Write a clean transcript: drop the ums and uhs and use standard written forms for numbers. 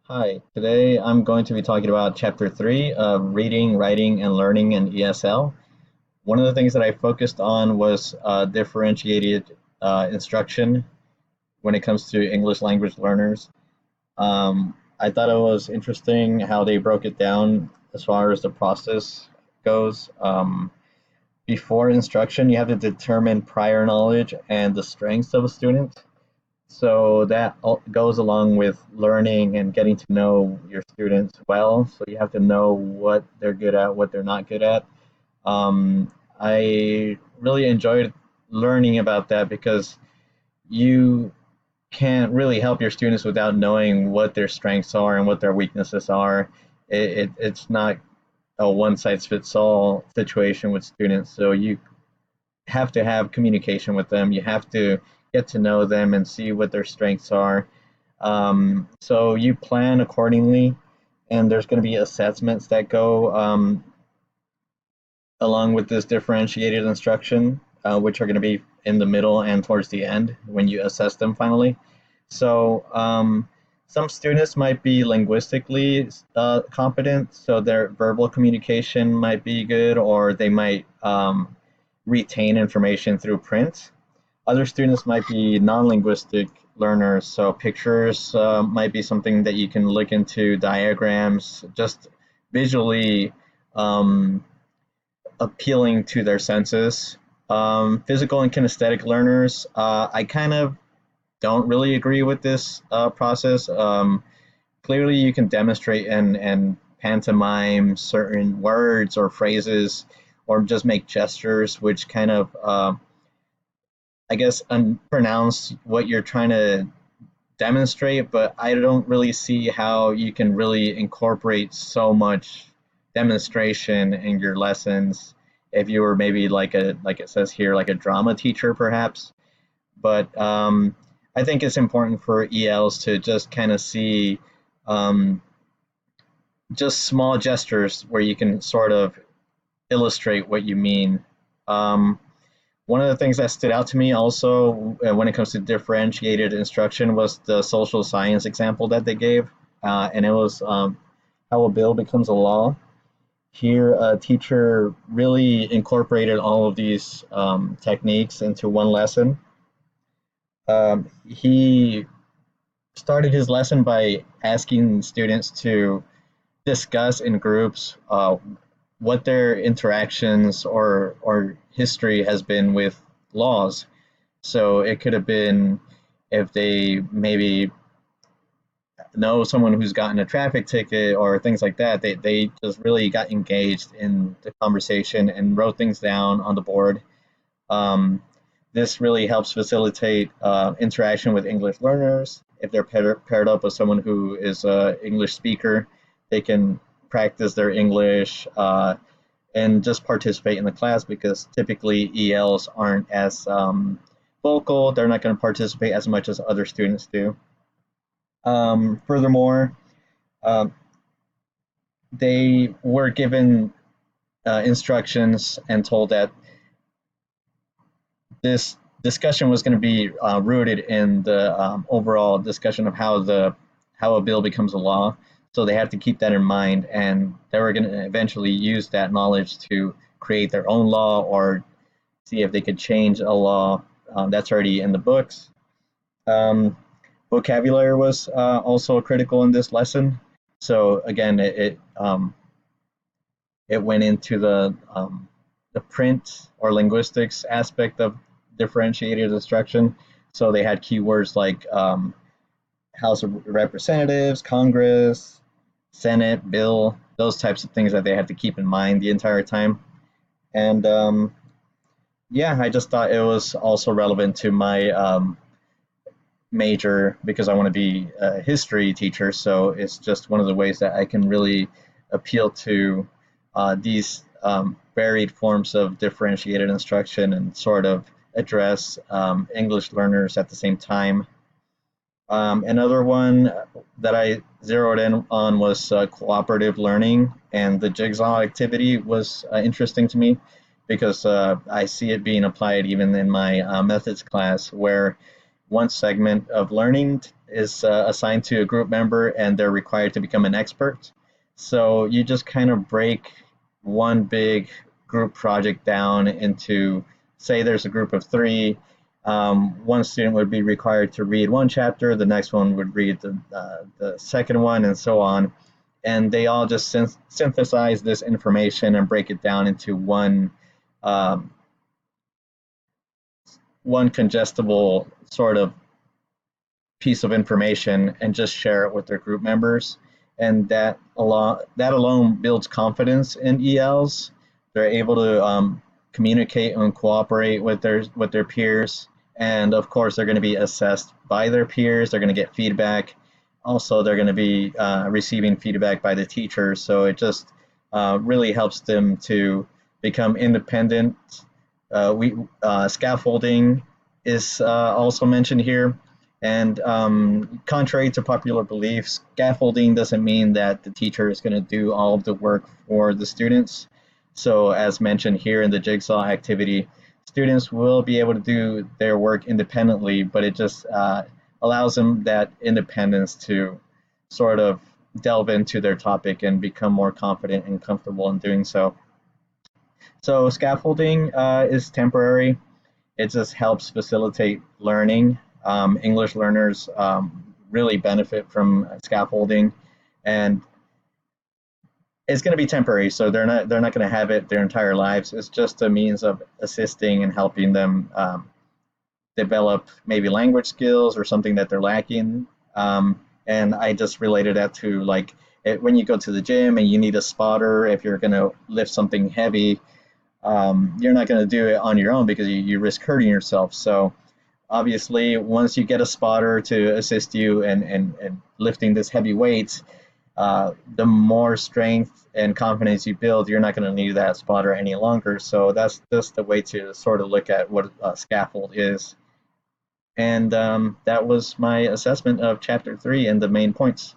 Hi, today I'm going to be talking about Chapter 3 of Reading, Writing, and Learning in ESL. One of the things that I focused on was differentiated instruction when it comes to English language learners. I thought it was interesting how they broke it down as far as the process goes. Before instruction, you have to determine prior knowledge and the strengths of a student. So that goes along with learning and getting to know your students well. So you have to know what they're good at, what they're not good at. I really enjoyed learning about that because you can't really help your students without knowing what their strengths are and what their weaknesses are. It's not a one size fits all situation with students. So you have to have communication with them. You have to get to know them and see what their strengths are. So you plan accordingly, and there's going to be assessments that go along with this differentiated instruction, which are going to be in the middle and towards the end when you assess them finally. So some students might be linguistically competent, so their verbal communication might be good, or they might retain information through print. Other students might be non-linguistic learners, so pictures might be something that you can look into, diagrams, just visually um, appealing to their senses. Physical and kinesthetic learners, I kind of don't really agree with this process. Clearly, you can demonstrate and pantomime certain words or phrases, or just make gestures, which kind of I guess pronounce what you're trying to demonstrate, but I don't really see how you can really incorporate so much demonstration in your lessons if you were maybe like it says here, like a drama teacher perhaps. But I think it's important for ELs to just kind of see um, just small gestures where you can sort of illustrate what you mean. Um, One of the things that stood out to me also when it comes to differentiated instruction was the social science example that they gave, and it was how a bill becomes a law. Here, a teacher really incorporated all of these techniques into one lesson. He started his lesson by asking students to discuss in groups what their interactions or history has been with laws. So it could have been if they maybe know someone who's gotten a traffic ticket or things like that. They just really got engaged in the conversation and wrote things down on the board. Um, this really helps facilitate interaction with English learners. If they're paired up with someone who is an English speaker, they can practice their English and just participate in the class because typically ELs aren't as vocal. They're not going to participate as much as other students do. Furthermore, um, they were given instructions and told that this discussion was going to be rooted in the overall discussion of how a bill becomes a law. So they have to keep that in mind, and they were going to eventually use that knowledge to create their own law or see if they could change a law that's already in the books. Um, Vocabulary was also critical in this lesson. So again, it went into the print or linguistics aspect of differentiated instruction. So they had keywords like House of Representatives, Congress, Senate, bill, those types of things that they had to keep in mind the entire time. And yeah, I just thought it was also relevant to my major because I want to be a history teacher. So it's just one of the ways that I can really appeal to these varied forms of differentiated instruction and sort of address English learners at the same time. Another one that I zeroed in on was cooperative learning, and the jigsaw activity was interesting to me because I see it being applied even in my methods class where one segment of learning is assigned to a group member and they're required to become an expert. So you just kind of break one big group project down into, say, there's a group of three. One student would be required to read one chapter, the next one would read the second one, and so on. And they all just synthesize this information and break it down into um, one congestible sort of piece of information and just share it with their group members. And that alone builds confidence in ELs. They're able to communicate and cooperate with their peers. And of course, they're going to be assessed by their peers. They're going to get feedback. Also, they're going to be receiving feedback by the teachers. So it just really helps them to become independent. Scaffolding is also mentioned here. And contrary to popular beliefs, scaffolding doesn't mean that the teacher is going to do all of the work for the students. So as mentioned here in the jigsaw activity, students will be able to do their work independently, but it just allows them that independence to sort of delve into their topic and become more confident and comfortable in doing so. So scaffolding is temporary. It just helps facilitate learning. English learners really benefit from scaffolding, and it's going to be temporary. So they're not going to have it their entire lives. It's just a means of assisting and helping them develop maybe language skills or something that they're lacking. And I just related that to like when you go to the gym and you need a spotter if you're going to lift something heavy. You're not going to do it on your own because you risk hurting yourself. So obviously, once you get a spotter to assist you and lifting this heavy weight, the more strength and confidence you build, you're not going to need that spotter any longer. So that's just the way to sort of look at what a scaffold is. And that was my assessment of chapter 3 and the main points.